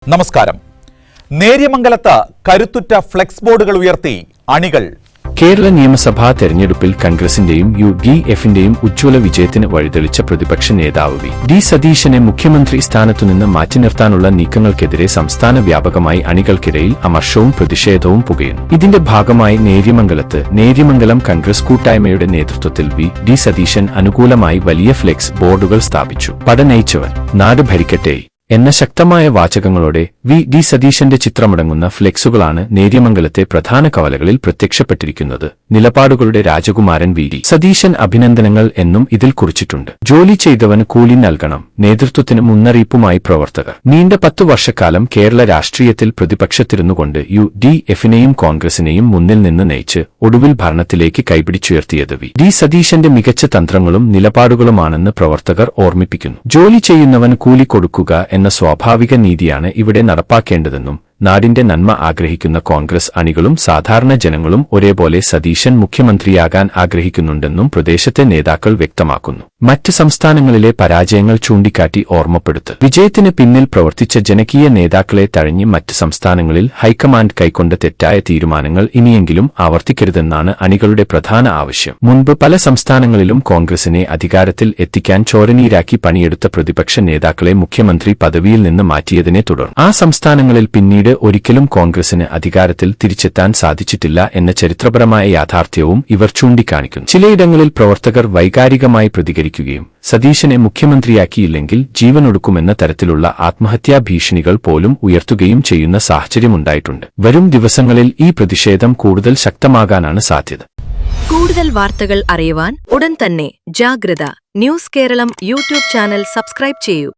നമസ്കാരം. നേര്യമംഗലത്ത് കരുത്തുറ്റ ഫ്ലെക്സ് ബോർഡുകൾ ഉയർത്തി അണികൾ. കേരള നിയമസഭാ തെരഞ്ഞെടുപ്പിൽ കോൺഗ്രസിന്റെയും UDFന്റെയും ഉജ്ജ്വല വിജയത്തിന് വഴിതെളിച്ച പ്രതിപക്ഷ നേതാവ് വി. സതീശനെ മുഖ്യമന്ത്രി സ്ഥാനത്തുനിന്ന് മാറ്റി നിർത്താനുള്ള നീക്കങ്ങൾക്കെതിരെ സംസ്ഥാന വ്യാപകമായി അണികൾക്കിടയിൽ അമർഷവും പ്രതിഷേധവും പുകയുന്നു. ഇതിന്റെ ഭാഗമായി നേര്യമംഗലം കോൺഗ്രസ് കൂട്ടായ്മയുടെ നേതൃത്വത്തിൽ വി. സതീശൻ അനുകൂലമായി വലിയ ഫ്ലെക്സ് ബോർഡുകൾ സ്ഥാപിച്ചു. പടനയിച്ചവൻ നാട് ഭരിക്കട്ടെ എന്ന ശക്തമായ വാചകങ്ങളോടെ വി. സതീശന്റെ ചിത്രമടങ്ങുന്ന ഫ്ലെക്സുകളാണ് നേര്യമംഗലത്തെ പ്രധാന കവലകളിൽ പ്രത്യക്ഷപ്പെട്ടിരിക്കുന്നത്. നിലപാടുകളുടെ രാജകുമാരൻ വി. സതീശൻ അഭിനന്ദനങ്ങൾ എന്നും ഇതിൽ കുറിച്ചിട്ടുണ്ട്. ജോലി ചെയ്തവന് കൂലി നൽകണം, നേതൃത്വത്തിന് മുന്നറിയിപ്പുമായി പ്രവർത്തകർ. നീണ്ട 10 വർഷക്കാലം കേരള രാഷ്ട്രീയത്തിൽ പ്രതിപക്ഷത്തിരുന്നുകൊണ്ട് UDFനെയും കോൺഗ്രസിനെയും മുന്നിൽ നിന്ന് നയിച്ച് ഒടുവിൽ ഭരണത്തിലേക്ക് കൈപിടിച്ചുയർത്തിയത് വി. സതീശന്റെ മികച്ച തന്ത്രങ്ങളും നിലപാടുകളുമാണെന്ന് പ്രവർത്തകർ ഓർമ്മിപ്പിക്കുന്നു. ജോലി ചെയ്യുന്നവൻ കൂലി കൊടുക്കുക എന്ന സ്വാഭാവിക നീതിയാണ് ഇവിടെ നടപ്പാക്കേണ്ടതെന്നും നാടിന്റെ നന്മ ആഗ്രഹിക്കുന്ന കോൺഗ്രസ് അണികളും സാധാരണ ജനങ്ങളും ഒരേപോലെ സതീശൻ മുഖ്യമന്ത്രിയാകാൻ ആഗ്രഹിക്കുന്നുണ്ടെന്നും പ്രദേശത്തെ നേതാക്കൾ വ്യക്തമാക്കുന്നു. മറ്റ് സംസ്ഥാനങ്ങളിലെ പരാജയങ്ങൾ ചൂണ്ടിക്കാട്ടി ഓർമ്മപ്പെടുത്ത്. വിജയത്തിന് പിന്നിൽ പ്രവർത്തിച്ച ജനകീയ നേതാക്കളെ തഴഞ്ഞ് മറ്റ് സംസ്ഥാനങ്ങളിൽ ഹൈക്കമാൻഡ് കൈക്കൊണ്ട തെറ്റായ തീരുമാനങ്ങൾ ഇനിയെങ്കിലും ആവർത്തിക്കരുതെന്നാണ് അണികളുടെ പ്രധാന ആവശ്യം. മുൻപ് പല സംസ്ഥാനങ്ങളിലും കോൺഗ്രസിനെ അധികാരത്തിൽ എത്തിക്കാൻ ചോരനീരാക്കി പണിയെടുത്ത പ്രതിപക്ഷ നേതാക്കളെ മുഖ്യമന്ത്രി പദവിയിൽ നിന്ന് മാറ്റിയതിനെ തുടർന്ന് ആ സംസ്ഥാനങ്ങളിൽ പിന്നീട് ഒരിക്കലും കോൺഗ്രസിന് അധികാരത്തിൽ തിരിച്ചെത്താൻ സാധിച്ചിട്ടില്ല എന്ന ചരിത്രപരമായ യാഥാർത്ഥ്യവും ഇവർ ചൂണ്ടിക്കാണിക്കുന്നു. ചിലയിടങ്ങളിൽ പ്രവർത്തകർ വൈകാരികമായി പ്രതികരിക്കുകയും സതീശനെ മുഖ്യമന്ത്രിയാക്കിയില്ലെങ്കിൽ ജീവനൊടുക്കുമെന്ന തരത്തിലുള്ള ആത്മഹത്യാ ഭീഷണികൾ പോലും ഉയർത്തുകയും ചെയ്യുന്ന സാഹചര്യമുണ്ടായിട്ടുണ്ട്. വരും ദിവസങ്ങളിൽ ഈ പ്രതിഷേധം കൂടുതൽ ശക്തമാകാനാണ് സാധ്യത. കൂടുതൽ വാർത്തകൾ അറിയുവാൻ ഉടൻ തന്നെ Jagratha news Keralam YouTube channel subscribe ചെയ്യൂ.